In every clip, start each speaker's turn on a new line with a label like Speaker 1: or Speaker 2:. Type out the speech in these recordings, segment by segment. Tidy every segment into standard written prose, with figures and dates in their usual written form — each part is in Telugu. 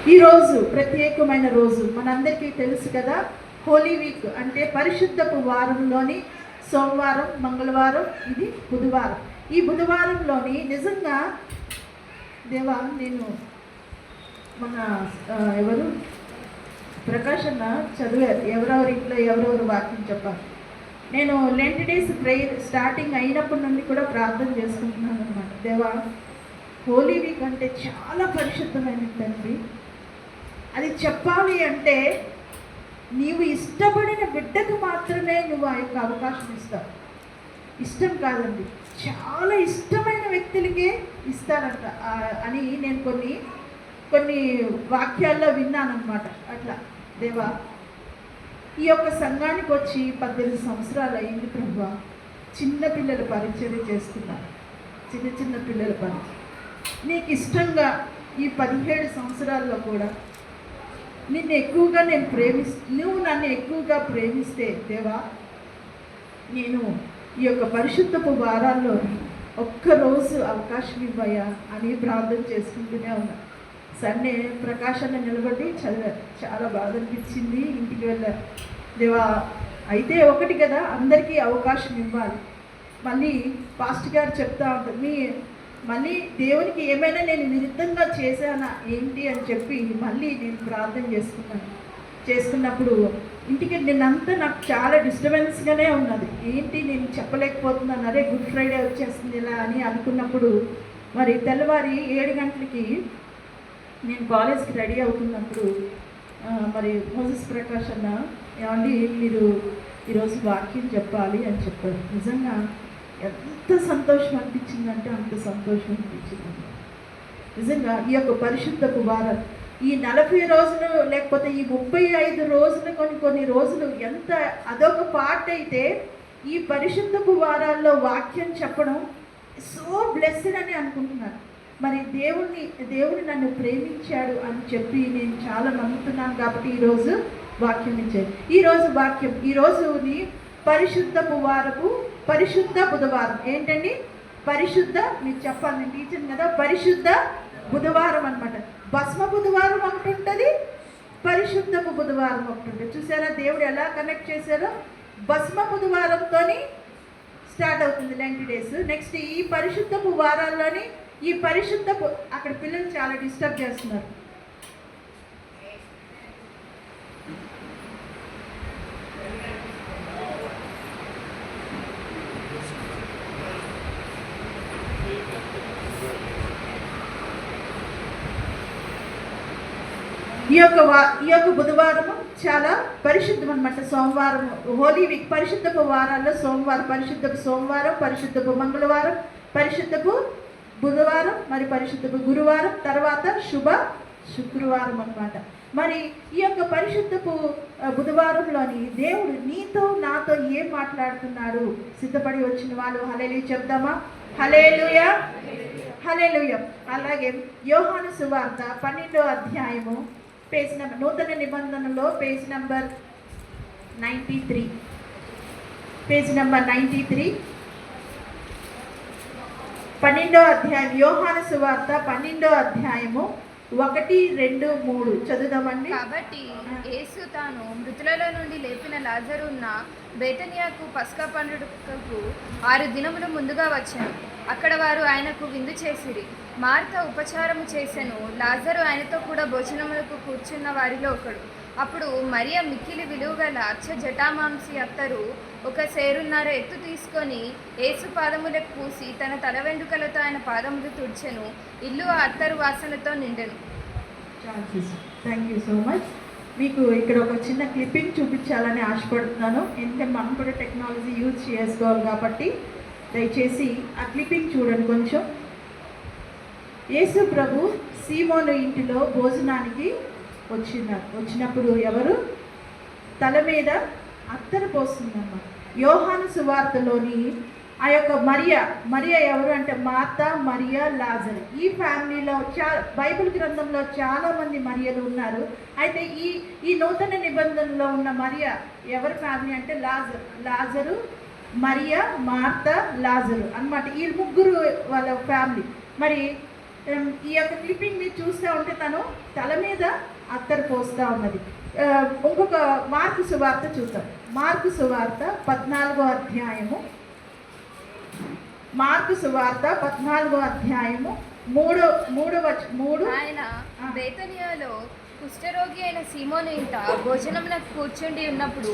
Speaker 1: ఈరోజు ప్రత్యేకమైన రోజు మనందరికీ తెలుసు కదా. హోలీ వీక్ అంటే పరిశుద్ధపు వారంలోని సోమవారం, మంగళవారం, ఇది బుధవారం. ఈ బుధవారంలోని నిజంగా దేవా, నేను మన ఎవరు ప్రకాశన్న చదివారు, ఎవరెవరి ఇంట్లో ఎవరెవరు వాక్యం చెప్పారు. నేను లెంట్ డేస్ ప్రేయర్ స్టార్టింగ్ అయినప్పటి నుండి కూడా ప్రార్థన చేసుకుంటున్నాను అన్నమాట. దేవా, హోలీ వీక్ అంటే చాలా పరిశుద్ధమైన తండ్రి, అది చెప్పాలి అంటే నీవు ఇష్టపడిన బిడ్డకు మాత్రమే నువ్వు ఆ యొక్క అవకాశం ఇస్తావు. ఇష్టం కాదండి, చాలా ఇష్టమైన వ్యక్తులకే ఇస్తారంట అని నేను కొన్ని వాక్యాల్లో విన్నానమాట. అట్లా దేవా, ఈ యొక్క సంఘానికి వచ్చి 18 సంవత్సరాలు అయింది ప్రభువా. చిన్నపిల్లల పరిచర్య చేస్తున్నారు, చిన్న పిల్లల పరిచయం. నీకు ఇష్టంగా ఈ 17 సంవత్సరాల్లో కూడా నువ్వు నన్ను ఎక్కువగా ప్రేమిస్తే దేవా, నేను ఈ యొక్క పరిశుద్ధపు వారాల్లో ఒక్కరోజు అవకాశం ఇవ్వయా అని ప్రార్థన చేసుకుంటూనే ఉన్నా. సండే ప్రకాశాన్ని నిలబడి చదివారు, చాలా బాధ అనిపించింది. ఇంటికి వెళ్ళారు. దేవా, అయితే ఒకటి కదా, అందరికీ అవకాశం ఇవ్వాలి. మళ్ళీ పాస్టర్ గారు చెప్తా ఉంటారు, మళ్ళీ దేవునికి ఏమైనా నేను విరుద్ధంగా చేశానా ఏంటి అని చెప్పి మళ్ళీ నేను ప్రార్థన చేసుకున్నప్పుడు ఇంటికి నిన్నంతా నాకు చాలా డిస్టర్బెన్స్గానే ఉన్నది. ఏంటి నేను చెప్పలేకపోతున్నాను, అరే గుడ్ ఫ్రైడే వచ్చేస్తుంది ఇలా అని అనుకున్నప్పుడు మరి తెల్లవారి 7 గంటలకి నేను కాలేజ్కి రెడీ అవుతున్నప్పుడు మరి మోసెస్ ప్రకాష్ అన్న, ఏమండి మీరు ఈరోజు వాక్యం చెప్పాలి అని చెప్పారు. నిజంగా ఎంత సంతోషం అనిపించిందంటే అంత సంతోషం అనిపించింది. నిజంగా ఈ యొక్క పరిశుద్ధపు వారం, ఈ 40 రోజులు లేకపోతే ఈ 35 రోజులు, కొన్ని రోజులు ఎంత అదొక పార్ట్ అయితే, ఈ పరిశుద్ధపు వారాల్లో వాక్యం చెప్పడం సో బ్లెస్డ్ అని అనుకుంటున్నాను. మరి దేవుడు నన్ను ప్రేమించాడు అని చెప్పి నేను చాలా నమ్ముతున్నాను. కాబట్టి ఈరోజు వాక్యం ఇచ్చాడు. ఈరోజుని పరిశుద్ధపు వారపు పరిశుద్ధ బుధవారం. ఏంటండి పరిశుద్ధ? మీకు చెప్పాలి, నేను టీచర్ కదా. పరిశుద్ధ బుధవారం అనమాట. భస్మ బుధవారం ఒకటి ఉంటుంది, పరిశుద్ధపు బుధవారం ఒకటి ఉంటుంది. చూసారా దేవుడు ఎలా కనెక్ట్ చేశారో? భస్మ బుధవారంతో స్టార్ట్ అవుతుంది లెంట్ డేస్. నెక్స్ట్ ఈ పరిశుద్ధపు వారాల్లోని ఈ పరిశుద్ధపు, అక్కడ పిల్లలు చాలా డిస్టర్బ్ చేస్తున్నారు. ఈ యొక్క బుధవారము చాలా పరిశుద్ధం అనమాట. సోమవారం హోలీ వీక్, పరిశుద్ధపు వారాల్లో సోమవారం, పరిశుద్ధపు సోమవారం, పరిశుద్ధపు మంగళవారం, పరిశుద్ధపు బుధవారం, మరి పరిశుద్ధపు గురువారం, తర్వాత శుభ శుక్రవారం అనమాట. మరి ఈ యొక్క పరిశుద్ధపు బుధవారంలోని దేవుడు నీతో నాతో ఏం మాట్లాడుతున్నాడు? సిద్ధపడి వచ్చిన వాళ్ళు హల్లెలూయా చెప్దామా? హల్లెలూయా, హల్లెలూయా. అలాగే యోహాను సువార్త 12వ అధ్యాయము పేజ్ నెంబర్, నూతన నిబంధనలో పేజ్ నెంబర్ 93, పేజ్ నెంబర్ 93, 12వ అధ్యాయం యోహాను సువార్త 12వ అధ్యాయము 1, 2, 3 చదువుదామండి.
Speaker 2: కాబట్టి యేసు తాను మృతులలో నుండి లేపిన లాజరు ఉన్న బేతనియాకు పస్కా పండుగకు 6 దినములు ముందుగా వచ్చాను. అక్కడ వారు ఆయనకు విందు చేసిరి. మార్త ఉపచారము చేసెను, లాజరు ఆయనతో కూడా భోజనములకు కూర్చున్న వారిలో ఒకడు. అప్పుడు మరియ మిక్కిలి విలువగల అచ్చ జటామాంసి అత్తరు 1 సేరున్నర ఎత్తు తీసుకొని యేసు పాదములకు పూసి తన తల వెంట్రుకలతో ఆయన పాదములు తుడిచెను. ఇల్లు ఆ అత్తరు వాసనతో నిండెను.
Speaker 1: Thank you so much. మీకు ఇక్కడ ఒక చిన్న క్లిప్పింగ్ చూపించాలని ఆశపడుతున్నాను. ఎందుకంటే మనం కూడా టెక్నాలజీ యూజ్ చేసుకోవాలి కాబట్టి దయచేసి ఆ క్లిప్పింగ్ చూడండి కొంచెం. యేసు ప్రభు సీమోను ఇంటిలో భోజనానికి వచ్చినప్పుడు ఎవరు తల మీద అత్తరు పోస్తుందన్నమాట. యోహాను సువార్తలోని ఆ యొక్క మరియ ఎవరు అంటే మార్త, మరియా, లాజరు. ఈ ఫ్యామిలీలో బైబిల్ గ్రంథంలో చాలామంది మరియలు ఉన్నారు. అయితే ఈ నూతన నిబంధనలో ఉన్న మరియ ఎవరి ఫ్యామిలీ అంటే లాజరు, మరియా, మార్త, లాజరు అన్నమాట. ఈ ముగ్గురు వాళ్ళ ఫ్యామిలీ. మరి ఈ యొక్క క్లిప్పింగ్ మీరు చూస్తూ ఉంటే తను తల మీద అత్తరు పోస్తూ ఉన్నది. ఇంకొక మార్కు సువార్త చూద్దాం. మార్కు సువార్త 14వ అధ్యాయము, మార్కు సువార్త 14వ అధ్యాయము 3.
Speaker 2: ఆయన బేతనియాలో కుష్ఠరోగి అయిన సీమోను ఇంట భోజనమునకు కూర్చుండి ఉన్నప్పుడు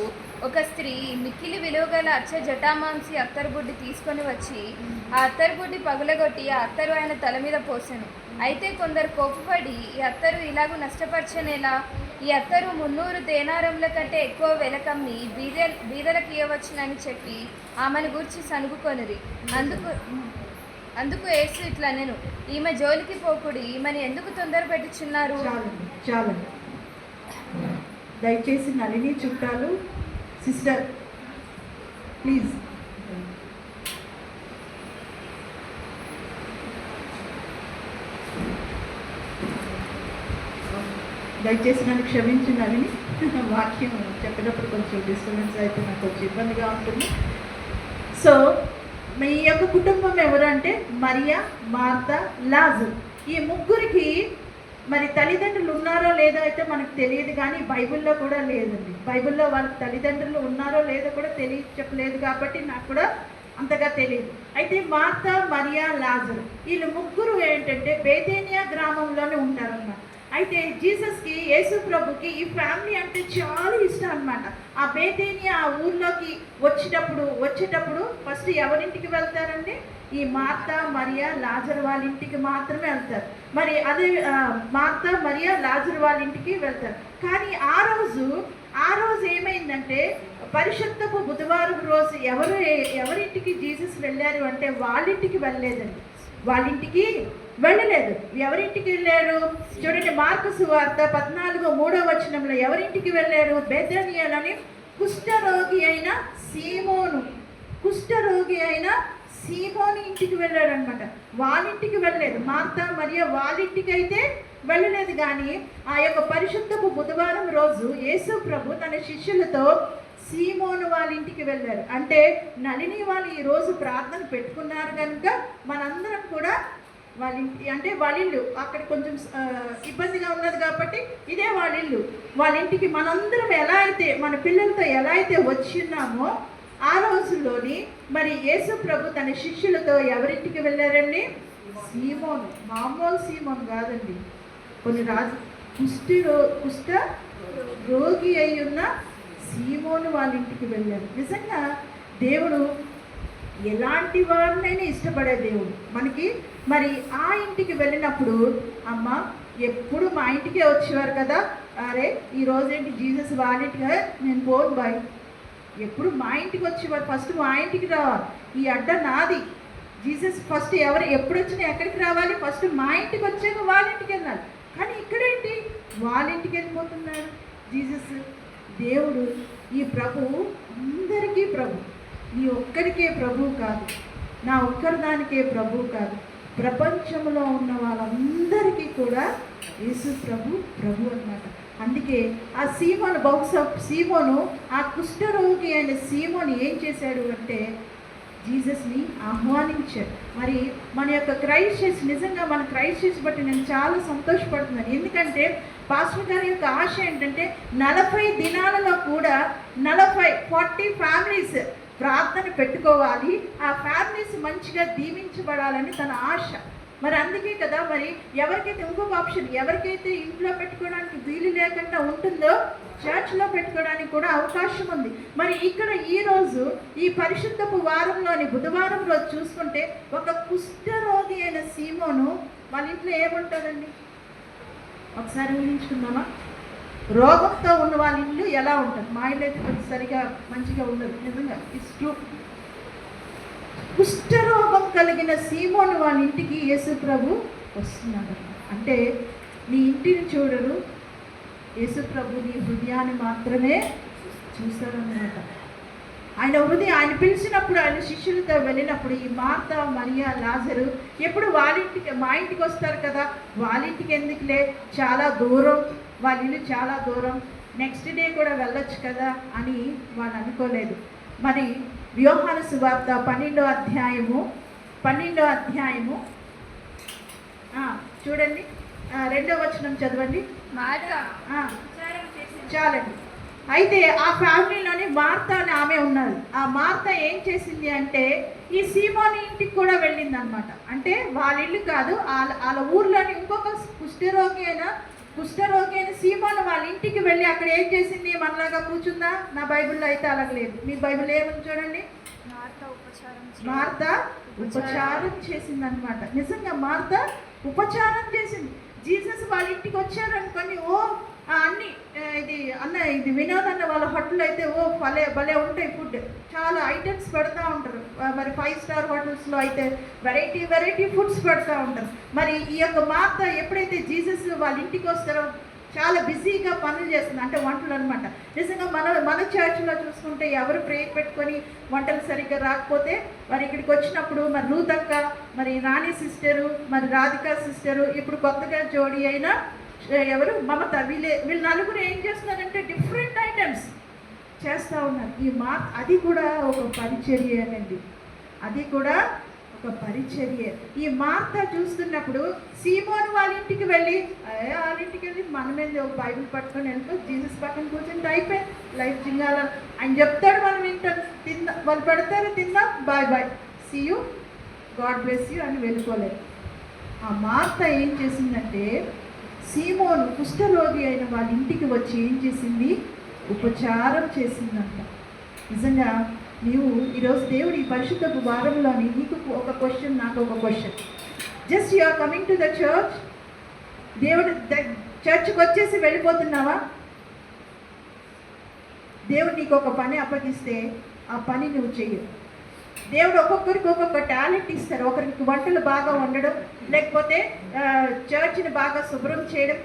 Speaker 2: ఒక స్త్రీ మిక్కిలి విలువగల అచ్చ జటామాంసి అత్తరుబుడ్డి తీసుకొని వచ్చి ఆ అత్తరుబుడ్డి పగులగొట్టి ఆ అత్తరు ఆయన తల మీద పోసెను. అయితే కొందరు కోపపడి, ఈ అత్తరు ఇలాగూ నష్టపరచనేలా, ఈ అత్తరు 300 దేనారముల కంటే ఎక్కువ వెలకమ్మి బీదలకు ఇవ్వవచ్చునని చెప్పి ఆమెను గూర్చి సనుగుకొనిరి. అందుకు యేసు ఇట్లా నేను, ఈమె జోలికి పోకుడి, ఈమెను ఎందుకు తొందర పెట్టుచున్నారు?
Speaker 1: చాలండి. దయచేసి నళిని చుట్టాలు సిస్టర్ ప్లీజ్. దయచేసి నన్ను క్షమించి నళిని, వాక్యం చెప్పినప్పుడు కొంచెం డిస్టర్బెన్స్ అయితే నాకు కొంచెం ఇబ్బందిగా ఉంటుంది. సో మీ యొక్క కుటుంబం ఎవరంటే మరియా, మార్తా, లాజరు. ఈ ముగ్గురికి మరి తల్లిదండ్రులు ఉన్నారో లేదో అయితే మనకు తెలియదు, కానీ బైబిల్లో కూడా లేదండి. బైబిల్లో వాళ్ళకి తల్లిదండ్రులు ఉన్నారో లేదో కూడా చెప్పలేదు, కాబట్టి నాకు కూడా అంతగా తెలియదు. అయితే మార్తా, మరియా, లాజరు వీళ్ళు ముగ్గురు ఏంటంటే బేతేనియా గ్రామంలోనే ఉంటారన్నమాట. అయితే జీసస్కి, యేసు ప్రభుకి ఈ ఫ్యామిలీ అంటే చాలా ఇష్టం అనమాట. ఆ బేతేనియా ఆ ఊర్లోకి వచ్చేటప్పుడు ఫస్ట్ ఎవరింటికి వెళ్తారండి? ఈ మార్తా, మరియా, లాజరు వాళ్ళ ఇంటికి మాత్రమే వెళ్తారు. మరి అదే మార్తా, మరియా, లాజరు వాళ్ళ ఇంటికి వెళ్తారు. కానీ ఆ రోజు ఏమైందంటే పరిశుద్ధపు బుధవారం రోజు ఎవరింటికి జీసస్ వెళ్ళారు అంటే వాళ్ళింటికి వెళ్ళలేదండి. వాళ్ళింటికి వెళ్ళలేదు. ఎవరింటికి వెళ్ళారు చూడండి. మార్కు సువార్త 14:3 ఎవరింటికి వెళ్ళారు? బేతనియాలోని కుష్ఠరోగి అయిన సీమోను ఇంటికి వెళ్ళాడు అనమాట. వాళ్ళింటికి వెళ్ళలేదు. మార్తా, మరియా వాళ్ళింటికి అయితే వెళ్ళలేదు. కానీ ఆ యొక్క పరిశుద్ధపు బుధవారం రోజు యేసు ప్రభు తన శిష్యులతో సీమోను వాళ్ళ ఇంటికి వెళ్ళారు. అంటే నళిని వాళ్ళు ఈరోజు ప్రార్థన పెట్టుకున్నారు కనుక మనందరం కూడా వాళ్ళ ఇంటి అంటే వాళ్ళ ఇల్లు అక్కడ కొంచెం ఇబ్బందిగా ఉన్నది కాబట్టి ఇదే వాళ్ళ ఇల్లు. వాళ్ళ ఇంటికి మనందరం ఎలా అయితే మన పిల్లలతో ఎలా అయితే వచ్చిన్నామో ఆ రోజుల్లోని మరి యేసు ప్రభు తన శిష్యులతో ఎవరింటికి వెళ్ళారండి? సీమోను. మామూలు సీమోను కాదండి. కొన్ని కుష్ఠ రోగి అయి ఉన్న సీమోను వాళ్ళ ఇంటికి వెళ్ళారు. నిజంగా దేవుడు ఎలాంటి వారినైనా ఇష్టపడే దేవుడు మనకి. మరి ఆ ఇంటికి వెళ్ళినప్పుడు అమ్మ ఎప్పుడు మా ఇంటికే వచ్చేవారు కదా, అరే ఈరోజు ఏంటి జీసస్ వాళ్ళ ఇంటికి, నేను పోను బాయ్, ఎప్పుడు మా ఇంటికి వచ్చేవారు, ఫస్ట్ మా ఇంటికి రావాలి, ఈ అడ్డ నాది. జీసస్ ఫస్ట్ ఎప్పుడు వచ్చినా ఎక్కడికి రావాలి? ఫస్ట్ మా ఇంటికి వచ్చాక వాళ్ళ ఇంటికి వెళ్ళాలి. కానీ ఇక్కడేంటి వాళ్ళ ఇంటికి వెళ్ళిపోతున్నారు జీసస్. దేవుడు ఈ ప్రభువు అందరికీ ప్రభు, నీ ఒక్కరికే ప్రభువు కాదు, నా ఒక్కరి దానికే ప్రభువు కాదు, ప్రపంచంలో ఉన్న వాళ్ళందరికీ కూడా యేసు ప్రభు అన్నమాట. అందుకే ఆ సీమోను ఆ కుష్ఠరోగి అయిన సీమోను ఏం చేశాడు అంటే జీసస్ని ఆహ్వానించాడు. మరి మన యొక్క క్రైస్ట్ చర్చ్, నిజంగా మన క్రైస్ట్ చర్చ్ బట్టి నేను చాలా సంతోషపడుతున్నాను. ఎందుకంటే పాస్టర్ గారి యొక్క ఆశ ఏంటంటే 40 దినాలలో కూడా 40 ఫ్యామిలీస్ ప్రార్థన పెట్టుకోవాలి, ఆ ఫ్యామిలీస్ మంచిగా దీవించబడాలని తన ఆశ. మరి అందుకే కదా మరి ఎవరికైతే ఇంకొక ఆప్షన్, ఎవరికైతే ఇంట్లో పెట్టుకోవడానికి వీలు లేకుండా ఉంటుందో చర్చ్లో పెట్టుకోవడానికి కూడా అవకాశం ఉంది. మరి ఇక్కడ ఈరోజు ఈ పరిశుద్ధపు వారంలోని బుధవారం రోజు చూసుకుంటే ఒక కుష్ఠరోగి అయిన సీమోను వాళ్ళ ఇంట్లో ఏముంటుందండి? ఒకసారి ఊహించుకుందామా? రోగంతో ఉన్న వాళ్ళ ఇల్లు ఎలా ఉంటుంది? మా ఇల్లు అయితే కొంచెం సరిగా మంచిగా ఉండదు. నిజంగా ఇట్స్ ట్రూ. కుష్ఠరోగం కలిగిన సీమోను వాళ్ళ ఇంటికి యేసు ప్రభు వస్తున్నాడు. అంటే నీ ఇంటిని చూడరు, యేసు ప్రభు నీ హృదయాన్ని మాత్రమే చూస్తారన్నమాట. ఆయన పిలిచినప్పుడు, ఆయన శిష్యులతో వెళ్ళినప్పుడు ఈ మార్తా, మరియా, లాజరు ఎప్పుడు మా ఇంటికి వస్తారు కదా, వాళ్ళ ఇంటికి ఎందుకులే, చాలా దూరం, వాళ్ళ ఇల్లు చాలా దూరం, నెక్స్ట్ డే కూడా వెళ్ళొచ్చు కదా అని వాళ్ళు అనుకోలేదు. మరి యోహాను సువార్త 12వ అధ్యాయము చూడండి 2వ వచనం చదవండి.
Speaker 2: మార్త
Speaker 1: ఆ, చాలండి. అయితే ఆ ఫ్యామిలీలోని మార్త అని ఆమె ఉన్నది. ఆ మార్త ఏం చేసింది అంటే ఈ సీమోని ఇంటికి కూడా వెళ్ళింది అనమాట. అంటే వాళ్ళ ఇల్లు కాదు, వాళ్ళ ఊర్లోని ఇంకొక కుష్ఠరోగి అయిన సీమోను వాళ్ళ ఇంటికి వెళ్ళి అక్కడ ఏం చేసింది? మనలాగా కూర్చుందా? నా బైబిల్లో అయితే అలాగలేదు. మీ బైబిల్ ఏమని చూడండి. మార్త ఉపచారం చేసింది అనమాట. నిజంగా మార్త ఉపచారం చేసింది. జీసస్ వాళ్ళ ఇంటికి వచ్చారనుకోండి, అన్ని ఇది వినోద్ అన్న వాళ్ళ హోటల్ అయితే భలే ఉంటాయి ఫుడ్, చాలా ఐటమ్స్ పెడతా ఉంటారు. మరి 5 స్టార్ హోటల్స్లో అయితే వెరైటీ ఫుడ్స్ పెడతా ఉంటారు. మరి ఈ యొక్క మార్త ఎప్పుడైతే జీసస్ వాళ్ళ ఇంటికి వస్తారో చాలా బిజీగా పనులు చేస్తుంది, అంటే వంటలు అనమాట. నిజంగా మన చర్చ్లో చూసుకుంటే ఎవరు ప్రేయర్ పెట్టుకొని వంటలు సరిగ్గా రాకపోతే మరి ఇక్కడికి వచ్చినప్పుడు మరి రూతక్క, మరి రాణి సిస్టరు, మరి రాధికా సిస్టరు, ఇప్పుడు కొత్తగా జోడీ అయిన ఎవరు మమత, వీళ్ళు నలుగురు ఏం చేస్తున్నారంటే డిఫరెంట్ ఐటమ్స్ చేస్తూ ఉన్నారు. అది కూడా ఒక పరిచర్యేనండి, అది కూడా ఒక పరిచర్య. ఈ మార్త చూస్తున్నప్పుడు సీమోను వాళ్ళ ఇంటికి వెళ్ళి మనమేంది ఒక బైబిల్ పట్టుకొని వెళ్ళిపో జీసస్ పక్కన కూర్చొని అయిపోయింది లైఫ్ జింగాల ఆయన చెప్తాడు, మనం వింటాం, వాళ్ళు పెడతారు, తిందాం, bye see you, God bless you అని వెళ్ళిపోలేదు. ఆ మార్త ఏం చేసిందంటే సీమోను కుష్ఠరోగి అయిన వాళ్ళ ఇంటికి వచ్చి ఏం చేసింది? ఉపచారం చేసిందంట. నిజంగా నీవు ఈరోజు దేవుడు ఈ పరిశుద్ధపు వారంలోని నీకు ఒక క్వశ్చన్, నాకు ఒక question. Just you are coming to the church, దేవుడు చర్చ్కి వచ్చేసి వెళ్ళిపోతున్నావా? దేవుడు నీకు ఒక పని అప్పగిస్తే ఆ పని నువ్వు చెయ్యు. దేవుడు ఒక్కొక్కరికి ఒక్కొక్క టాలెంట్ ఇస్తారు. ఒకరికి వంటలు బాగా వండడం, లేకపోతే చర్చిని బాగా శుభ్రం చేయడం,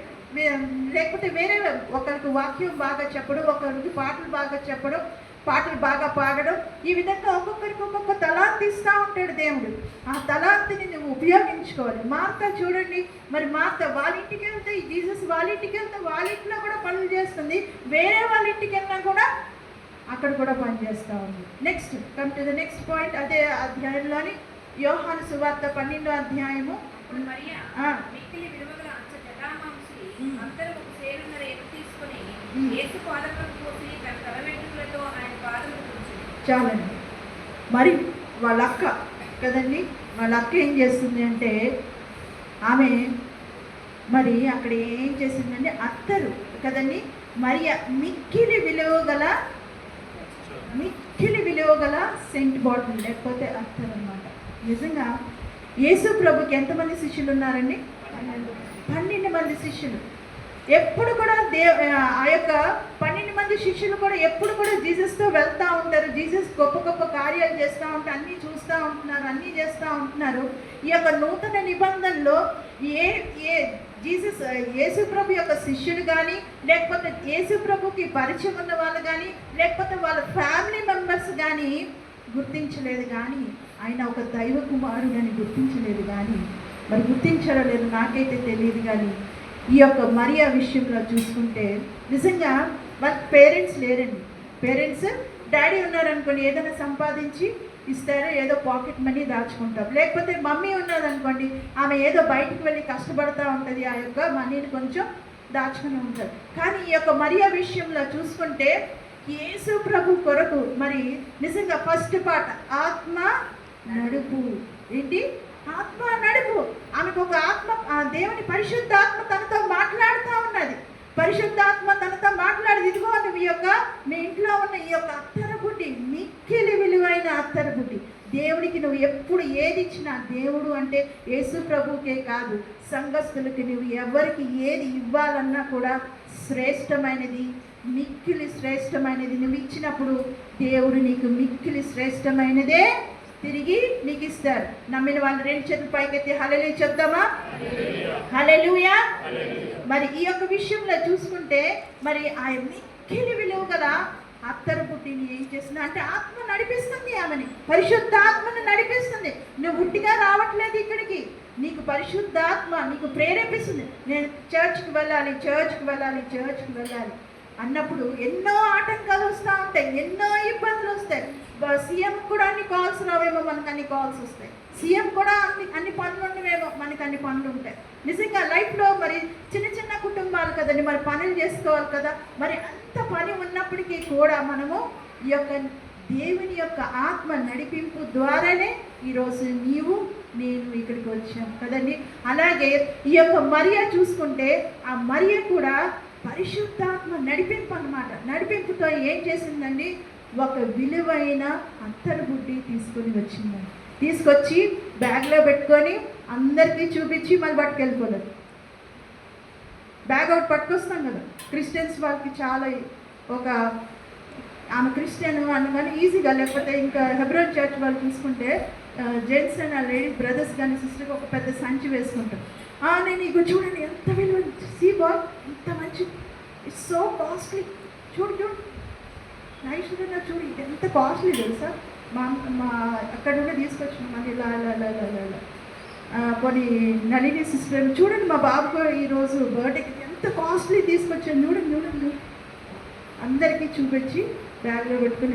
Speaker 1: లేకపోతే వేరే ఒకరికి వాక్యం బాగా చెప్పడం, ఒకరికి పాటలు బాగా చెప్పడం, పాటలు బాగా పాడడం. ఈ విధంగా ఒక్కొక్కరికి ఒక్కొక్క తలాంతి ఇస్తూ ఉంటాడు దేవుడు. ఆ తలాంతిని నువ్వు ఉపయోగించుకోవాలి. మార్త చూడండి, మరి మార్త వాళ్ళ ఇంటికి వెళ్తే జీసస్ వాళ్ళ ఇంటికి వెళ్తే వాళ్ళ ఇంట్లో కూడా పనులు చేస్తుంది, వేరే వాళ్ళ ఇంటికి వెళ్ళినా కూడా అక్కడ కూడా పనిచేస్తూ ఉంది. Next come to the next point. అదే అధ్యాయంలోని యోహాను సువార్త 12వ అధ్యాయము. చాలండి. మరి వాళ్ళ అక్క కదండి, వాళ్ళ అక్క ఏం చేస్తుంది అంటే ఆమె మరి అక్కడ ఏం చేసిందంటే అత్తరు కదండి, మరియ మిక్కిలి విలువ గల సెంట్ బాటిల్, లేకపోతే అత్తరు అన్నమాట. నిజంగా యేసు ప్రభుకి ఎంతమంది శిష్యులు ఉన్నారండి? 12 మంది శిష్యులు. ఎప్పుడు కూడా ఆ యొక్క 12 మంది శిష్యులు కూడా ఎప్పుడు కూడా జీసస్తో వెళ్తూ ఉంటారు. జీసస్ గొప్ప కార్యాలు చేస్తూ ఉంటారు, అన్నీ చూస్తూ ఉంటున్నారు, అన్నీ చేస్తూ ఉంటున్నారు. ఈ యొక్క నూతన నిబంధనలో యేసు ప్రభు యొక్క శిష్యులు కానీ, లేకపోతే యేసు ప్రభుకి పరిచయం ఉన్న వాళ్ళు కానీ, లేకపోతే వాళ్ళ ఫ్యామిలీ మెంబర్స్ కానీ గుర్తించలేదు. కానీ ఆయన ఒక దైవ కుమారుడు అని గుర్తించలేదు. కానీ మరి గుర్తించడం లేదు, నాకైతే తెలియదు. కానీ ఈ యొక్క మరియా విషయంలో చూసుకుంటే నిజంగా వాళ్ళ పేరెంట్స్ లేరండి. పేరెంట్స్ డాడీ ఉన్నారనుకోండి, ఏదైనా సంపాదించి ఇస్తారు, ఏదో పాకెట్ మనీ దాచుకుంటాం. లేకపోతే మమ్మీ ఉన్నదనుకోండి, ఆమె ఏదో బయటికి వెళ్ళి కష్టపడుతూ ఉంటుంది, ఆ యొక్క మనీని కొంచెం దాచుకుని ఉంటారు. కానీ ఈ యొక్క మరియా విషయంలో చూసుకుంటే యేసు ప్రభు కొరకు మరి నిజంగా ఫస్ట్ పాట ఆత్మ నడుపు. ఏంటి? ఆత్మ నడుపు. ఆమెకు ఒక ఆత్మ, దేవుని పరిశుద్ధాత్మ తనతో మాట్లాడుతూ ఉన్నది. పరిశుద్ధాత్మ తనతో మాట్లాడేది, ఇదిగో మీ ఇంట్లో ఉన్న ఈ యొక్క అత్తరబుడ్డి, మిక్కిలి విలువైన అత్తరబుడ్డి. దేవుడికి నువ్వు ఎప్పుడు ఏది ఇచ్చినా, దేవుడు అంటే యేసు ప్రభుకే కాదు, సంఘస్థులకి నువ్వు ఎవరికి ఏది ఇవ్వాలన్నా కూడా శ్రేష్టమైనది, మిక్కిలి శ్రేష్టమైనది నువ్వు ఇచ్చినప్పుడు దేవుడు నీకు మిక్కిలి శ్రేష్టమైనదే తిరిగి నీకు ఇస్తారు. నమ్మిన వాళ్ళు 2 చేతులు పైకెత్తి హల్లెలూయా చెప్దామా? హల్లెలూయా. మరి ఈ యొక్క విషయంలో చూసుకుంటే మరి ఆ మిక్కిలి విలువ గల అత్తరు పుట్టిని ఏం చేస్తుంది అంటే ఆత్మ నడిపిస్తుంది, ఆమెని పరిశుద్ధాత్మను నడిపిస్తుంది. నువ్వు ఉట్టిగా రావట్లేదు ఇక్కడికి, నీకు పరిశుద్ధాత్మ నీకు ప్రేరేపిస్తుంది. నేను చర్చ్కి వెళ్ళాలి అన్నప్పుడు ఎన్నో ఆటంకాలు వస్తూ ఉంటాయి, ఎన్నో ఇబ్బందులు వస్తాయి. సీఎం కూడా అన్ని కాల్స్ రావేమో, మనకు అన్ని కాల్స్ వస్తాయి. సీఎం కూడా అన్ని పనులు ఉండవేమో, మనకి అన్ని పనులు ఉంటాయి. నిజంగా లైఫ్లో మరి చిన్న చిన్న కుటుంబాలు కదండి, మరి పనులు చేసుకోవాలి కదా. మరి అంత పని ఉన్నప్పటికీ కూడా మనము ఈ యొక్క దేవుని యొక్క ఆత్మ నడిపింపు ద్వారానే ఈరోజు నీవు నేను ఇక్కడికి వచ్చాం కదండి. అలాగే ఈ యొక్క మరియ చూసుకుంటే, ఆ మరియ కూడా పరిశుద్ధాత్మ నడిపింపు అన్నమాట. నడిపింపుతో ఏం చేసిందండి, ఒక విలువైన అత్తరు బుడ్డి తీసుకొచ్చి బ్యాగ్లో పెట్టుకొని అందరికీ చూపించి మళ్ళీ పట్టుకెళ్ళిపోలేదు. బ్యాగ్ ఒకటి పట్టుకొస్తాం కదా, క్రిస్టియన్స్ వాళ్ళకి చాలా ఒక ఆమె క్రిస్టియన్ అనగానే ఈజీగా, లేకపోతే ఇంకా హెబ్రోన్ చర్చ్ వాళ్ళు చూసుకుంటే జెంట్స్ అండ్ ఆ లేడీ బ్రదర్స్ కానీ సిస్టర్కి ఒక పెద్ద సంచి వేసుకుంటారు. నేను ఇక చూడండి ఎంత విలువ, సీ బాల్ ఎంత మంచి, ఇట్స్ సో కాస్ట్లీ, చూడు నైస్గా చూడు, ఇది ఎంత కాస్ట్లీ తెలుసా. మా అక్కడ నుండి తీసుకొచ్చిన మళ్ళీ ఇలా కొన్ని నళిని సిస్టర్ చూడండి, మా బాబు ఈరోజు బర్త్డేకి ఎంత కాస్ట్లీ తీసుకొచ్చాను చూడండి అందరికీ చూపించి బ్యాగ్లో పెట్టుకుని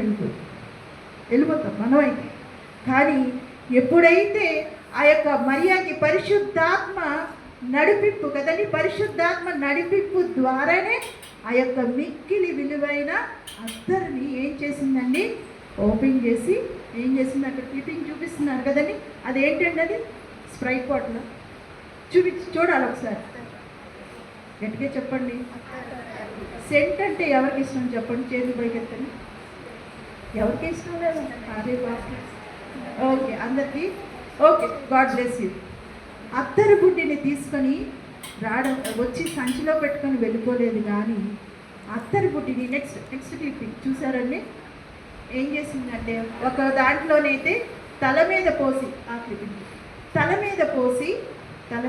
Speaker 1: వెళ్ళిపోతాం మనం అయితే. కానీ ఎప్పుడైతే ఆ యొక్క మరియాకి పరిశుద్ధాత్మ నడిపింపు కదండి, పరిశుద్ధాత్మ నడిపింపు ద్వారానే ఆ యొక్క మిక్కిలి విలువైన అత్తరుని ఏం చేసిందండి, ఓపెన్ చేసి ఏం చేసింది, అక్కడ క్లిప్పింగ్ చూపిస్తున్నారు కదండి, అదేంటండి, అది స్ప్రైట్ బాటిల్ చూడాలి ఒకసారి, గట్టిగా చెప్పండి. సెంట్ అంటే ఎవరికి ఇష్టం చెప్పండి, చేతులు పైకి ఎత్తండి. ఎవరికి ఇష్టం లేదు, అరే బాబు, ఓకే అందరికీ ఓకే, గాడ్ బ్లెస్ యూ. అత్తరు బుడ్డిని తీసుకొని వచ్చి సంచిలో పెట్టుకొని వెళ్ళిపోలేదు, కానీ అత్తరు బుడ్డిని నెక్స్ట్ క్లిప్పింగ్ చూసారండి, ఏం చేసిందంటే ఒక దాంట్లోనైతే తల మీద పోసి, ఆ క్లిప్పింగ్ తల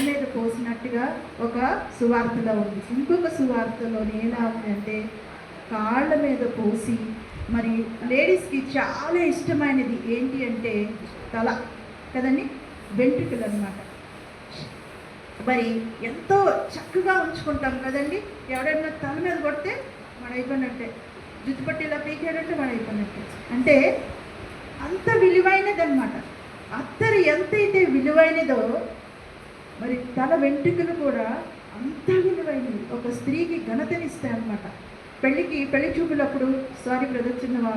Speaker 1: మీద పోసినట్టుగా ఒక సువార్తలో ఉంది. ఇంకొక సువార్తలో ఎలా ఉందంటే కాళ్ళ మీద పోసి, మరి లేడీస్కి చాలా ఇష్టమైనది ఏంటి అంటే తల కదండి, వెంట్రుకలు అన్నమాట. మరి ఎంతో చక్కగా ఉంచుకుంటాం కదండి. ఎవడైనా తల మీద కొడితే మన అయిపోయినట్టే, జుట్టు పట్టిలా పీకాడంటే మన అయిపోయినట్టే. అంటే అంత విలువైనది అనమాట. అత్తరు ఎంతైతే విలువైనదో మరి తల వెంట్రుకలు కూడా అంత విలువైనది. ఒక స్త్రీకి ఘనతనిస్తాయి అన్నమాట. పెళ్లి చూపులప్పుడు బ్రదర్ చిన్నవా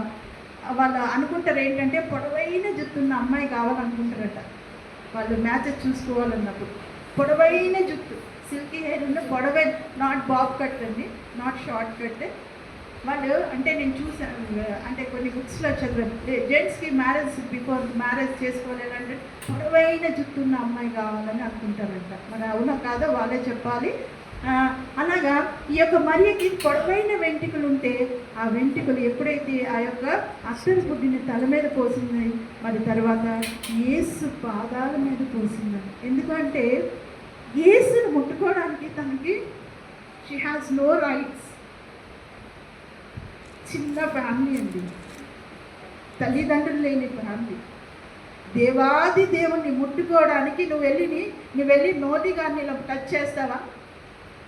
Speaker 1: వాళ్ళు అనుకుంటారు ఏంటంటే పొడవైన జుట్టున్న అమ్మాయి కావాలనుకుంటారట. వాళ్ళు మ్యాచెస్ చూసుకోవాలన్నప్పుడు పొడవైన జుట్టు, సిల్కీ హెయిర్ ఉన్న పొడవైన, నాట్ బాబ్ కట్ అండి, నాట్ షార్ట్ కట్. వాళ్ళు అంటే నేను చూసాను, అంటే కొన్ని బుక్స్లో చదివాను, జెంట్స్కి బిఫోర్ మ్యారేజ్ చేసుకోవాలంటే పొడవైన జుట్టున్న అమ్మాయి కావాలని అనుకుంటారంట. మరి అవునా కాదో వాళ్ళే చెప్పాలి. అలాగా ఈ యొక్క మరియకి పొడవైన వెంట్రుకలు ఉంటే, ఆ వెంట్రుకలు ఎప్పుడైతే ఆ యొక్క అత్తరు బుడ్డిని తల మీద పోసింది, మరి తర్వాత యేసు పాదాల మీద పోసిందని. ఎందుకంటే యేసును ముట్టుకోవడానికి తనకి షీ హ్యాస్ నో రైట్స్. చిన్న ఫ్యామిలీ అండి, తల్లిదండ్రులు లేని ఫ్యామిలీ. దేవాది దేవుణ్ణి ముట్టుకోవడానికి నువ్వు వెళ్ళి మోదీ గారిని ఇలా టచ్ చేస్తావా?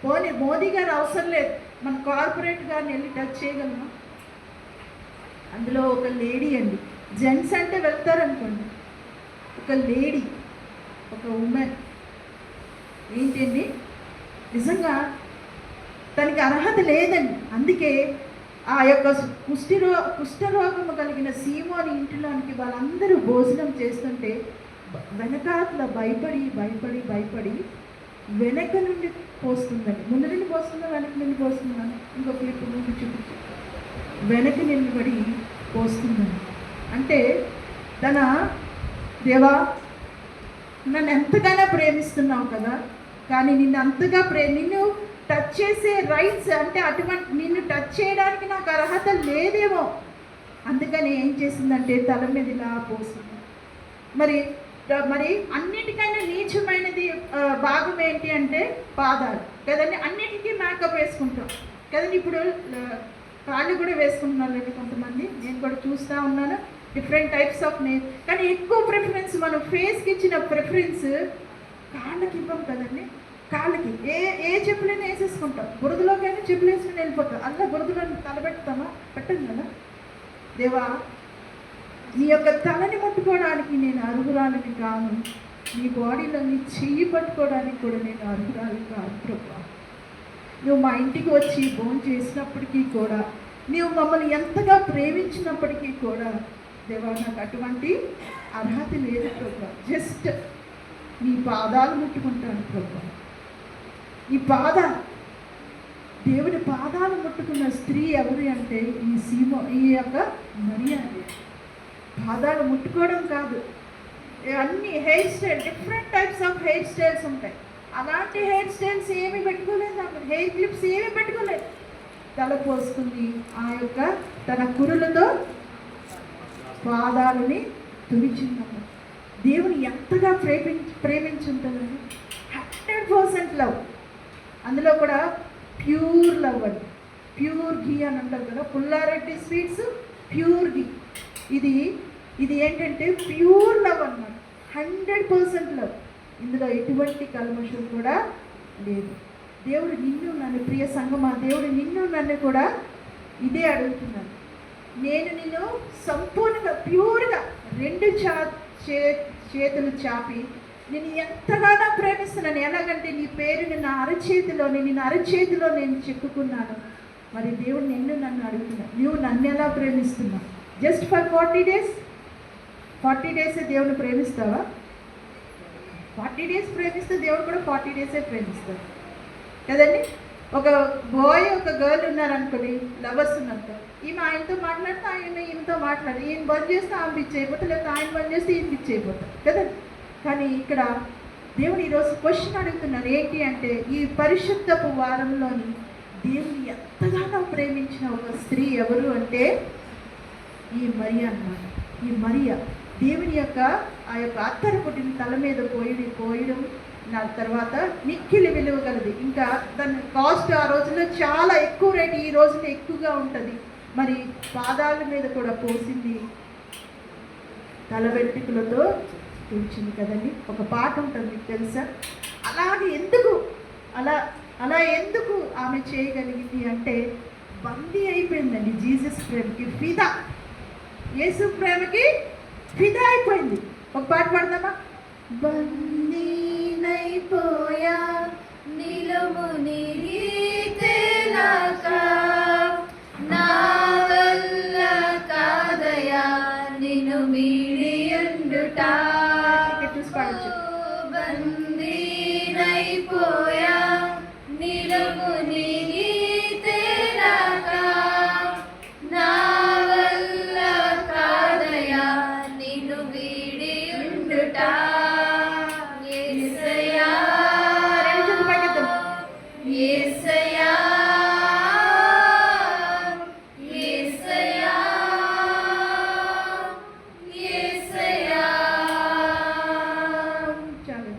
Speaker 1: పోనీ మోదీ గారు అవసరం లేదు, మన కార్పొరేట్ గారిని వెళ్ళి టచ్ చేయగలమా? అందులో ఒక లేడీ అండి, జెంట్స్ అంటే వెళ్తారనుకోండి, ఒక లేడీ, ఒక ఉమెన్ ఏంటండి, నిజంగా తనకి అర్హత లేదండి. అందుకే ఆ యొక్క కుష్ఠరోగము కలిగిన సీమోని ఇంటిలోనికి వాళ్ళందరూ భోజనం చేస్తుంటే వెనకాతల భయపడి వెనక నుండి పోస్తుందండి. ముందు నుండి పోస్తుందా, వెనక నుండి పోస్తుందా? ఇంకో క్లిప్ ముందు చూపించి, వెనక నిలబడి పోస్తుందండి. అంటే తన దేవా, నన్ను ఎంతగానో ప్రేమిస్తున్నావు కదా, కానీ నిన్ను అంతగా నిన్ను టచ్ చేసే రైట్స్ అంటే అటువంటి నిన్ను టచ్ చేయడానికి నాకు అర్హత లేదేమో, అందుకని ఏం చేసిందంటే తల మీద ఇలా పోసింది. మరి అన్నిటికైనా నీచమైనది భాగం ఏంటి అంటే పాదాలు కదండి. అన్నిటికీ మేకప్ వేసుకుంటాం కదండి. ఇప్పుడు కాళ్ళు కూడా వేసుకుంటున్నారు లేదు కొంతమంది, నేను కూడా చూస్తూ ఉన్నాను, డిఫరెంట్ టైప్స్ ఆఫ్ నేమ్. కానీ ఎక్కువ ప్రిఫరెన్స్ మనం ఫేస్కి ఇచ్చిన ప్రిఫరెన్స్ కాళ్ళకి ఇవ్వం కదండి. కాళ్ళకి ఏ చెప్పులైనా వేసేసుకుంటాం, బురదలోకైనా చెప్పులు వేసుకుని వెళ్ళిపోతాం. అలా బురదలో తలబెడతామా? పెట్టం కదా. దేవా, నీ యొక్క తలని ముట్టుకోవడానికి నేను అర్హురాలిని కాను, నీ బాడీలో నీ చెయ్యి పట్టుకోవడానికి కూడా నేను అర్హురాలిని కాను ప్రభా. నువ్వు మా ఇంటికి వచ్చి భోజనం చేసినప్పటికీ కూడా, నువ్వు మమ్మల్ని ఎంతగా ప్రేమించినప్పటికీ కూడా దేవా నాకు అటువంటి అర్హత లేదు ప్రభా. జస్ట్ నీ పాదాలు ముట్టుకుంటాను ప్రభా. ఈ దేవుని పాదాలు ముట్టుకున్న స్త్రీ ఎవరు అంటే ఈ యొక్క మరియా. పాదాలు ముట్టుకోవడం కాదు, అన్ని hair style, different types of hair styles ఉంటాయి. అలాంటి హెయిర్ స్టైల్స్ ఏమి పెట్టుకోలేదు, ఆమె హెయిర్ క్లిప్స్ ఏమి పెట్టుకోలేదు. తల పోసుకుని ఆ యొక్క తన కురులతో పాదాలని తుడిచిందమ్మ. దేవుని ఎంతగా ప్రేమించుంటుందండి. 100% లవ్. అందులో కూడా ప్యూర్ లవ్ అండి. ప్యూర్ ఘీ అని అంటారు కదా, పుల్లారెడ్డి స్వీట్స్ ప్యూర్ ఘీ. ఇది ఏంటంటే ప్యూర్ లవ్ అన్నమాట. 100% లవ్. ఇందులో ఎటువంటి కల్మషం కూడా లేదు. దేవుడు నిన్ను నన్ను, ప్రియ సంగమా, దేవుడు నిన్ను నన్ను కూడా ఇదే అడుగుతున్నాను. నేను నిన్ను సంపూర్ణంగా ప్యూర్గా 2 చేతులు చాపి నేను ఎంతగానో ప్రేమిస్తున్నాను. ఎలాగంటే నీ పేరు నిన్న అరచేతిలో నేను చెక్కుకున్నాను. మరి దేవుడు నిన్ను నన్ను అడుగుతున్నా, నువ్వు నన్ను ఎలా ప్రేమిస్తున్నావు? జస్ట్ ఫర్ 40 days 40 days దేవుని ప్రేమిస్తావా? 40 days ప్రేమిస్తే దేవుడు కూడా 40 days ప్రేమిస్తాడు కదండి. ఒక బాయ్ ఒక గర్ల్ ఉన్నారనుకోండి, లవర్స్ ఉన్నారు. ఈమె ఆయనతో మాట్లాడితే ఈమెతో మాట్లాడి, ఈయన బంద్ చేస్తే ఆమె పిచ్చి అయిపోతుంది, లేకపోతే ఆయన బంద్ చేస్తే ఈయన పిచ్చి అయిపోతాడు కదండి. కానీ ఇక్కడ దేవుడు ఈరోజు క్వశ్చన్ అడుగుతున్నారు. ఏంటి అంటే, ఈ పరిశుద్ధపు వారంలోని దేవుని ఎంతగానో ప్రేమించిన ఒక స్త్రీ ఎవరు అంటే ఈ మరియా అన్నమాట. ఈ మరియా దేవుని యొక్క ఆ యొక్క అత్తరు పుట్టిన తల మీద పోయడం నా తర్వాత మిక్కిలి విలువ కలది. ఇంకా దాని కాస్ట్ ఆ రోజుల్లో చాలా ఎక్కువ రేటు, ఈ రోజుల్లో ఎక్కువగా ఉంటుంది. మరి పాదాల మీద కూడా పోసింది, తల వెంట్రుకలతో తుడిచింది కదండి. ఒక పాట ఉంటుంది మీకు తెలుసా? అలాగే అలా ఎందుకు ఆమె చేయగలిగింది అంటే, బందీ అయిపోయిందండి జీసస్ ప్రేమకి ఫిదా. యేసు ప్రేమకి ఫిదా అయిపోయింది. ఒక పాట పాడదామా? బందీనైపోయా నిలుము నీతేలాక, నా వల్ల కాదయా నిన్ను వీడియుండుట. బందీనైపోయా నిలుము నీతేలాక, నా వల్ల కాదయా నిన్ను వీడియుండుట. యేసయ్యా యేసయ్యా యేసయ్యా యేసయ్యా. చాలు,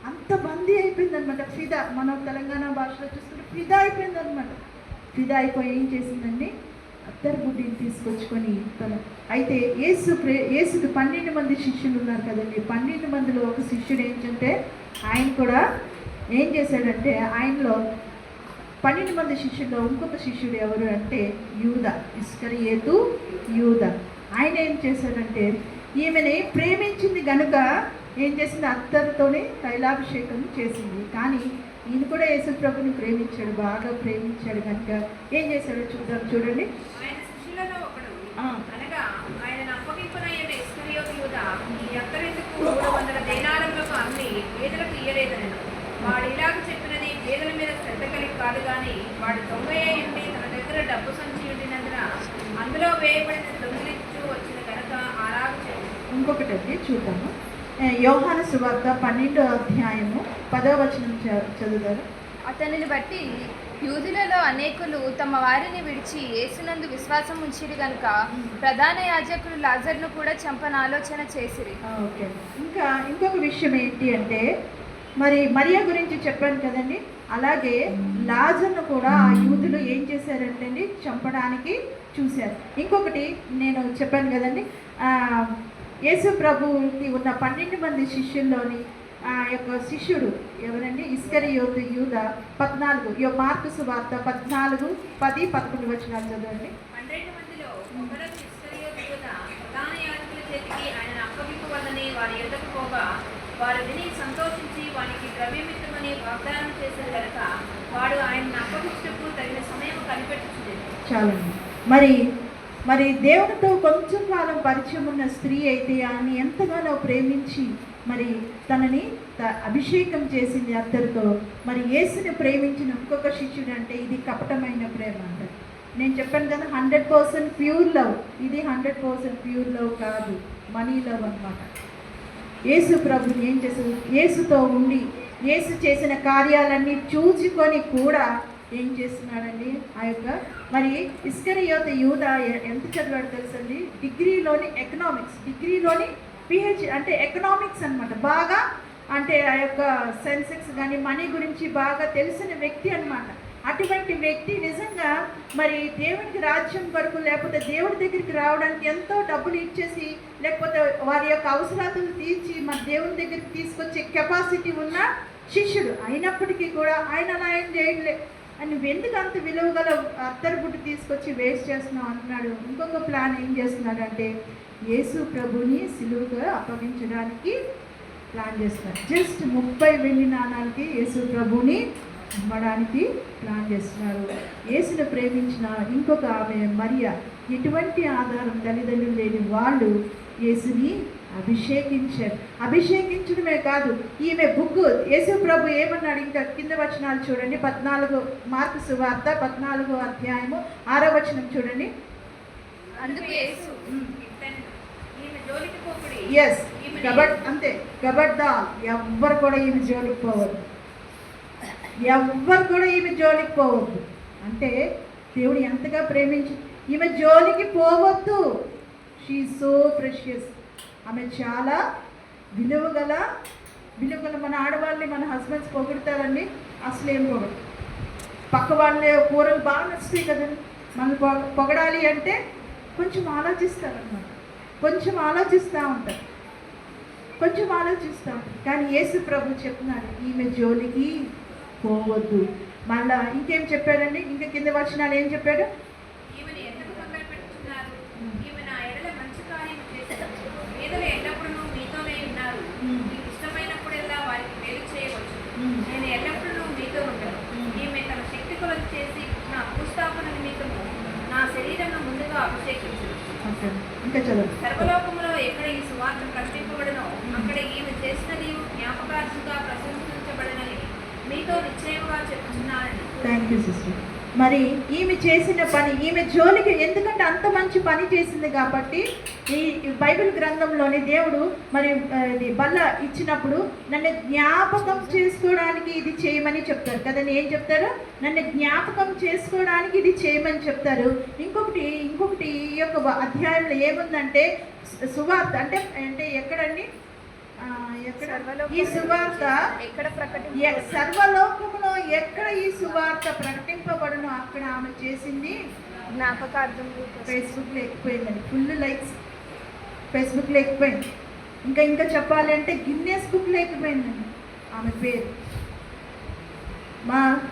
Speaker 1: అంత బందీ అయిపోయిందనమాట. ఫిదా, మనం తెలంగాణ భాషలో చూసుకుంటే ఫిదా అయిపోయిందనమాట. ఫిదా అయిపోయి ఏం చేసిందండి? అత్తరు బుడ్డిని తీసుకొచ్చుకొని అయితే యేసుకి 12 మంది శిష్యులు ఉన్నారు కదండి. 12 మందిలో ఒక శిష్యుడు ఏంటంటే, ఆయన కూడా ఏం చేశాడంటే, ఆయనలో 12 మంది శిష్యుల్లో ఇంకొక శిష్యుడు ఎవరు అంటే యూదా, ఇస్కరియోతు యూదా. ఆయన ఏం చేశాడంటే, ఈమెని ప్రేమించింది గనుక ఏం చేసింది? అత్తరుతోనే తైలాభిషేకం చేసింది. కానీ ఈయన కూడా యేసు ప్రభుని ప్రేమించాడు, బాగా ప్రేమించాడు కనుక ఏం చేశాడో చూడండి.
Speaker 3: ఆయన శిష్యులలో ఒకడు, అనగా ఆయన అప్పగింపునయ్యే ఇస్కరియోతు యూదా, ఈ అత్తరెందుకు 300 దేనారములకు అమ్మి పేదలకు ఇయ్యలేదనెను. వాడు ఇలాగ చెప్పినది పేదల మీద శ్రద్ధ కలిగి కాదు గాని, వాడు దొంగ అయి ఉండి తన దగ్గర డబ్బు సంచి ఉండినందున అందులో వేయబడిన దొంగిలించు వచ్చిన కనుక అలాగ చెప్పు.
Speaker 1: ఇంకొకటి అండి చూద్దాము. యోహాను సువార్త 12వ అధ్యాయము 10వ వచనం చదువుతారు.
Speaker 2: అతనిని బట్టి యూదులలో అనేకులు తమ వారిని విడిచి యేసునందు విశ్వాసం ఉంచిరి గనుక ప్రధాన యాజకులు లాజరును కూడా చంపన ఆలోచన చేసిరి.
Speaker 1: ఓకే, ఇంకా ఇంకొక విషయం ఏంటి అంటే, మరి మరియా గురించి చెప్పాను కదండి, అలాగే లాజర్ను కూడా ఆ యూదులు ఏం చేశారంటే అండి, చంపడానికి చూశారు. ఇంకొకటి నేను చెప్పాను కదండి, యేసు ప్రభువుకి ఉన్న 12 మంది శిష్యుల్లోని ఆ యొక్క శిష్యుడు ఎవరండి? ఇస్కరియోతు యూదా. 14 మార్కు సువార్త 14, 10, 11 వచనాలు చదవండి.
Speaker 3: 12 మందిలో ఒకడు ఇస్కరియోతు యూదా, ప్రధాన చేతికి ఆయనను అప్పగింపవలని వారి ఎదుటకు పోగా వారు విని సంతోషించి వానికి ద్రవ్యమిత్రమని వాగ్దానం చేశారు కనుక వాడు ఆయనను అప్పగించుటకు తగిన సమయం కనిపెట్టుచుంది.
Speaker 1: చాలండి. మరి దేవునితో కొంచెం కాలం పరిచయం ఉన్న స్త్రీ అయితే ఆమె ఎంతగానో ప్రేమించి మరి తనని అభిషేకం చేసింది అత్తరుతో. మరి యేసుని ప్రేమించిన ఇంకొక శిష్యుడు అంటే ఇది కపటమైన ప్రేమ అంటారు. నేను చెప్పాను కదా 100% ప్యూర్ లవ్. ఇది 100% ప్యూర్ లవ్ కాదు, మనీ లవ్ అన్నమాట. యేసు ప్రభుని ఏం చేశారు? యేసుతో ఉండి యేసు చేసిన కార్యాలన్నీ చూచుకొని కూడా ఏం చేస్తున్నాడండి? ఆ యొక్క మరి ఇస్కరియోత యూదా ఎంత చదివాడు తెలుసండి? డిగ్రీలోని పిహెచ్ అంటే ఎకనామిక్స్ అన్నమాట. బాగా అంటే ఆ యొక్క సెన్సెక్స్ కానీ మనీ గురించి బాగా తెలిసిన వ్యక్తి అన్నమాట. అటువంటి వ్యక్తి నిజంగా మరి దేవునికి రాజ్యం వరకు లేకపోతే దేవుడి దగ్గరికి రావడానికి ఎంతో డబ్బులు ఇచ్చేసి లేకపోతే వారి యొక్క అవసరాలను తీర్చి మన దేవుని దగ్గరికి తీసుకొచ్చే కెపాసిటీ ఉన్న శిష్యుడు అయినప్పటికీ కూడా ఆయన అలా ఏం చేయట్లే. నువ్వు ఎందుకు అంత విలువ గల అత్తరు గుడ్డు తీసుకొచ్చి వేస్ట్ చేస్తున్నావు అంటున్నాడు. ఇంకొక ప్లాన్ ఏం చేస్తున్నాడు అంటే యేసు ప్రభుని సిలువగా అప్పగించడానికి ప్లాన్ చేస్తున్నాడు. జస్ట్ 30 వెండి నాణాలకి యేసు ప్రభుని అమ్మడానికి ప్లాన్ చేస్తున్నారు. యేసును ప్రేమించిన ఇంకొక ఆమె మరియా ఎటువంటి ఆధారం తల్లిదండ్రులు లేని వాళ్ళు యేసుని అభిషేకించారు. అభిషేకించడమే కాదు, ఈమె బుక్కు యేసు ప్రభు ఏమన్నాడు? ఇంకా కింద వచనాలు చూడండి. 14 మార్కు సువార్త 14వ అధ్యాయము 6వ వచనం చూడండి.
Speaker 2: అందుకు యేసు
Speaker 1: ఎస్ అంతే గబడ్దా ఎవ్వరు కూడా ఈమె జోలికి పోవద్దు. అంటే దేవుడు ఎంతగా ప్రేమించి ఈమె జోలికి పోవద్దు. She so precious. ఆమె చాలా విలువగల మన ఆడవాళ్ళని మన హస్బెండ్స్ పొగుడతారండి. అసలు ఏం పొగడు. పక్క వాళ్ళే కూరలు బాగా నచ్చుతాయి కదండి. మనం పొగడాలి అంటే కొంచెం ఆలోచిస్తారన్నమాట. కొంచెం ఆలోచిస్తూ ఉంటారు. కానీ యేసు ప్రభు చెప్తున్నాడు ఈమె జోలికి పోవద్దు. మళ్ళా ఇంకేం చెప్పాడండి? ఇంకా కింద వచనాలు ఏం చెప్పాడు?
Speaker 3: ఈమెను ఎందుకు తొందర పెట్టుచున్నారు? ఈమె నా ఎడల మంచి కార్యం చేశారు. పేదలు ఎల్లప్పుడూ మీతోనే ఉన్నారు. మీకు ఇష్టమైనప్పుడల్లా వారికి మేలు చేయవచ్చు. నేను ఎల్లప్పుడూ మీతో ఉంటాను. ఈమె తన శక్తి కొలది చేసి నా భూస్థాపన నిమిత్తము నా శరీరం ముందుగా అభిషేకించు.
Speaker 1: ఇంకా చదువు.
Speaker 3: సర్వలోకములో ఎక్కడ ఈ సువార్త ప్రకటింపబడనో అక్కడ ఈమె చేసినది జ్ఞాపకార్థంగా ప్రశంసించబడనని మీతో నిశ్చయముగా చెప్తున్నానని.
Speaker 1: Thank you sister. మరి ఈమె చేసిన పని, ఈమె జోలికి ఎందుకంటే అంత మంచి పని చేసింది కాబట్టి ఈ బైబిల్ గ్రంథంలోని దేవుడు మరి బల్ల ఇచ్చినప్పుడు నన్ను జ్ఞాపకం చేసుకోవడానికి ఇది చేయమని చెప్తారు కదండి. ఏం చెప్తారు? నన్ను జ్ఞాపకం చేసుకోవడానికి ఇది చేయమని చెప్తారు. ఇంకొకటి ఈ యొక్క అధ్యాయంలో ఏముందంటే సువార్త అంటే ఎక్కడండి? ఈ సువార్త సర్వలోకములో ఎక్కడ ఈ సువార్త ప్రకటింపబడునో అక్కడ ఆమె చేసింది
Speaker 2: జ్ఞాపకార్థం.
Speaker 1: ఫేస్బుక్లో ఎక్కిపోయిందండి. ఫుల్ లైక్స్ ఫేస్బుక్లో ఎక్కిపోయింది. ఇంకా చెప్పాలంటే గిన్నెస్ బుక్లో ఎక్కిపోయిందండి ఆమె పేరు.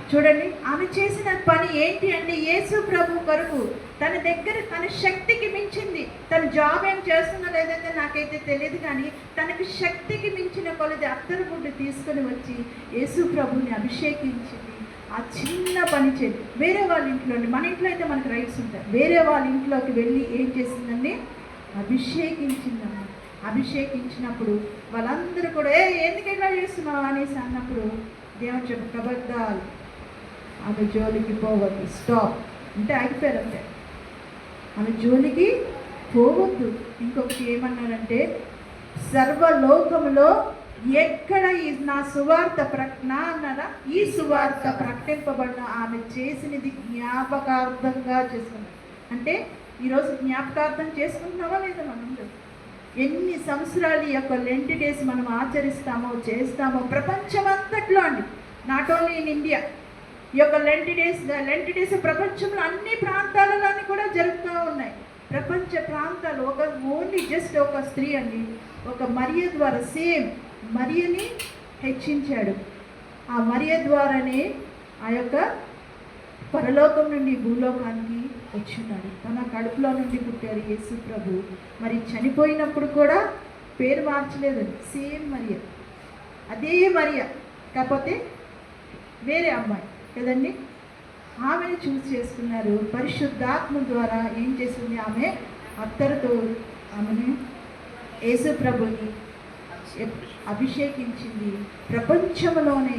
Speaker 1: చూడండి ఆమె చేసిన పని ఏంటి అంటే యేసు ప్రభు కొరకు తన దగ్గర తన శక్తికి మించింది. తన జాబ్ ఏం చేస్తుందో లేదంటే నాకైతే తెలియదు, కానీ తనకు శక్తికి మించిన కొలది అత్తరు గుడ్డు తీసుకొని వచ్చి యేసు ప్రభుని అభిషేకించింది. ఆ చిన్న పని చేసి వేరే వాళ్ళ ఇంట్లో, మన ఇంట్లో అయితే మనకు రైట్స్ ఉంటాయి, వేరే వాళ్ళ ఇంట్లోకి వెళ్ళి ఏం చేసిందండి? అభిషేకించిందమ్మ. అభిషేకించినప్పుడు వాళ్ళందరూ కూడా ఎందుకు ఇట్లా చేస్తున్నావు అనేసి అన్నప్పుడు దేవుడు చెప్పు కబద్దాలు ఆమె జోలికి పోవద్దు. స్టాప్ అంటే ఆగిపోయారు అంతే. ఆమె జోలికి పోవద్దు. ఇంకొకటి ఏమన్నారంటే సర్వలోకములో ఎక్కడ నా సువార్త అన్నారా? ఈ సువార్త ప్రకటింపబడిన ఆమె చేసినది జ్ఞాపకార్థంగా చేసుకున్నాం. అంటే ఈరోజు జ్ఞాపకార్థం చేసుకుంటున్నావా లేదా? మనం ఎన్ని సంవత్సరాలు ఈ యొక్క లెంట్ డేస్ మనం చేస్తామో ప్రపంచమంతట్లో అండి, నాట్ ఓన్లీ ఇన్ ఇండియా. ఈ యొక్క లెంట్ డేస్ ప్రపంచంలో అన్ని ప్రాంతాలలోని కూడా జరుగుతూ ఉన్నాయి. ప్రపంచ ప్రాంతాలు ఓన్లీ జస్ట్ ఒక స్త్రీ అండి, ఒక మరియ ద్వారా మరియని హెచ్చించాడు. ఆ మరియ ద్వారానే ఆ యొక్క పరలోకం నుండి భూలోకానికి వచ్చున్నాడు. తన కడుపులో నుండి పుట్టారు యేసు ప్రభు. మరి చనిపోయినప్పుడు కూడా పేరు మార్చలేదు, సేమ్ మరియ, అదే మరియ, కాకపోతే వేరే అమ్మాయి కదండి. ఆమెను చూస్ చేసుకున్నారు. పరిశుద్ధాత్మ ద్వారా ఏం చేసింది, ఆమె అత్తరుతో ఆమెను యేసు ప్రభుని అభిషేకించింది. ప్రపంచంలోనే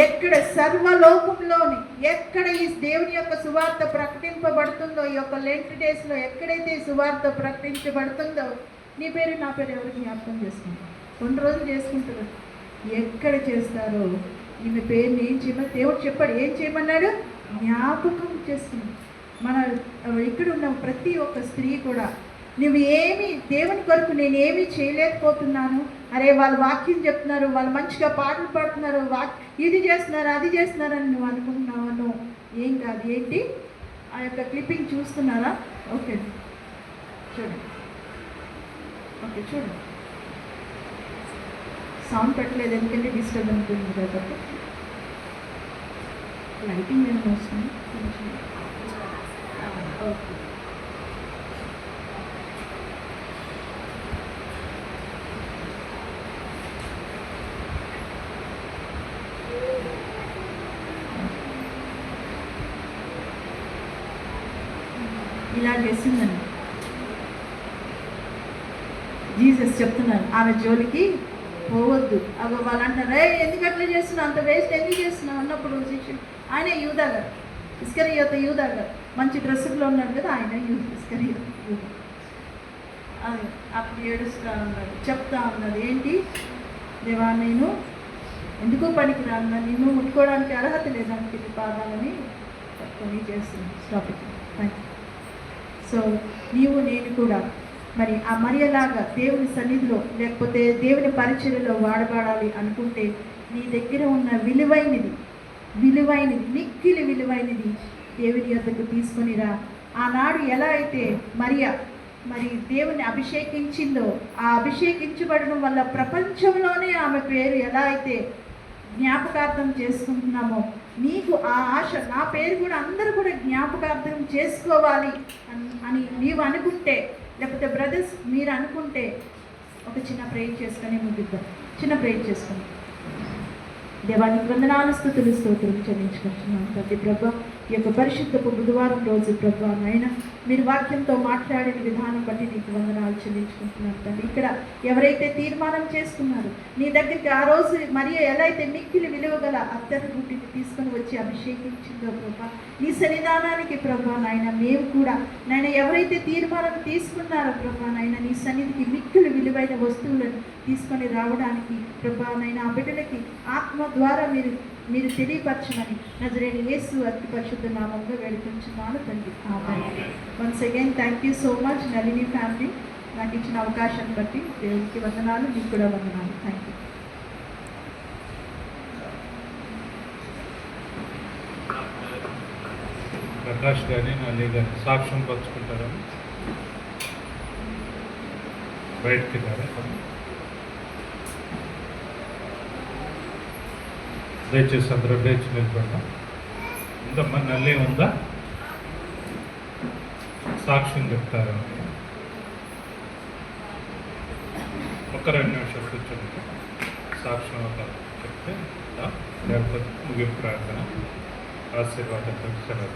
Speaker 1: ఎక్కడ, సర్వలోకంలోని ఎక్కడ ఈ దేవుని యొక్క సువార్త ప్రకటింపబడుతుందో, ఈ యొక్క లెంట్ డేస్లో ఎక్కడైతే సువార్త ప్రకటించబడుతుందో, నీ పేరు నా పేరు ఎవరు జ్ఞాపకం చేసుకుంటారు, కొన్ని రోజులు చేసుకుంటారు. ఎక్కడ చేస్తారో ఈమె పేరుని ఏం చేయమని దేవుడు చెప్పాడు, ఏం చేయమన్నాడు, జ్ఞాపకం చేసుకుంది. మన ఇక్కడ ఉన్న ప్రతి ఒక్క స్త్రీ కూడా, నువ్వు ఏమి దేవుని కొరకు నేనేమీ చేయలేకపోతున్నాను, అరే వాళ్ళు వాక్యం చెప్తున్నారు, వాళ్ళు మంచిగా పాటలు పాడుతున్నారు, ఇది చేస్తున్నారు అది చేస్తున్నారని నువ్వు అనుకుంటున్నావు, ఏం కాదు. ఏంటి ఆ యొక్క క్లిప్పింగ్ చూస్తున్నారా? ఓకే చూడండి, ఓకే చూడండి. సౌండ్ పెట్టలేదు ఎందుకంటే డిస్టర్బ్ ఉంటుంది కాబట్టి. లైటింగ్ ఏమైనా వస్తుంది కొంచెం. ఓకే, ఇలా చేసిందండి. జీసస్ చెప్తున్నారు ఆమె జోలికి పోవద్దు. అవి వాళ్ళు అంటారు, ఎందుకు అట్లా చేస్తున్నావు, అంత వేస్ట్ ఎందుకు చేస్తున్నావు అన్నప్పుడు శిష్యుడు, ఆయన యూదా గారు, ఇస్కరియోత యూదా గారు, మంచి డ్రెస్సులో ఉన్నాడు కదా ఆయన, ఇస్కరియోత యూదా. అది అప్పుడు ఏడుస్తూ ఉన్నాడు, చెప్తా ఉన్నది, ఏంటి దేవా నేను ఎందుకు పనికి రాను, నిన్ను ముట్టుకోవడానికి అర్హత లేదానికి నీ పాదాలని పట్టుకొని చేస్తున్నాను. Stop it. Thank you. So నీవు నేను కూడా మరి ఆ మరియలాగా దేవుని సన్నిధిలో లేకపోతే దేవుని పరిచర్యలో వాడబడాలి అనుకుంటే నీ దగ్గర ఉన్న విలువైనది మిక్కిలి విలువైనది దేవుని యొద్దకు తీసుకొనిరా. ఆనాడు ఎలా అయితే మరి దేవుని అభిషేకించిందో, ఆ అభిషేకించబడడం వల్ల ప్రపంచంలోనే ఆమె పేరు ఎలా అయితే జ్ఞాపకార్థం చేసుకుంటున్నామో, నీకు ఆ ఆశ, నా పేరు కూడా అందరూ కూడా జ్ఞాపకార్థం చేసుకోవాలి అని నీవు అనుకుంటే, లేకపోతే బ్రదర్స్ మీరు అనుకుంటే, ఒక చిన్న ప్రేయర్ చేసుకొని ముగిద్దాం. చిన్న ప్రేయర్ చేసుకుని దేవానికి వందనాలు, స్తుతులు, స్తోత్రం చెల్లించుకుంటున్నాను తండ్రి ప్రభా. ఈ యొక్క పరిశుద్ధపు బుధవారం రోజు ప్రభా నాయన మీరు వాక్యంతో మాట్లాడిన విధానం బట్టి నీకు వందనాలు చెల్లించుకుంటున్నాను తండ్రి. ఇక్కడ ఎవరైతే తీర్మానం చేసుకున్నారో నీ దగ్గరికి ఆ రోజు మరియ ఎలా అయితే మిక్కిలి విలువ గల అత్తరు గుడ్డిని తీసుకొని వచ్చి అభిషేకించిందో ప్రభా, నీ సన్నిధానానికి ప్రభా నాయన మేము కూడా నాయన ఎవరైతే తీర్మానం తీసుకున్నారో ప్రభా నాయన నీ సన్నిధికి మిక్కిలి విలువైన వస్తువులను తీసుకొని రావడానికి ప్రభా నాయన ఆ బిడ్డలకి ఆత్మ ద్వారా మీరు తెలియపరచమని నజరేయుని యేసు అతి పరిశుద్ధ నామంలో వేడుకుంటున్నాను తండ్రి. ఆమేన్. Once again thank you so much Nalini family, నాకు ఇచ్చిన అవకాశాన్ని బట్టి దేవునికి వందనాలు, మీకు కూడా వందనాలు. Thank you.
Speaker 4: ప్రకాష్ కానీ నల్లి కానీ సాక్ష్యం పంచుకుంటారని బయటకి వెళ్ళారా? దయచేసి అందరూ లేచి నిలబడ్డా. ఇంతమ్మా నల్లి ఉందా? సాక్ష్యం చెప్తారా? ఒక 2 నిమిషాలు కూర్చోండి. సాక్ష్యం ఒక చెప్తే లేకపోతే ముగింపు ప్రార్థన ఆశీర్వాదంతో సెలవు.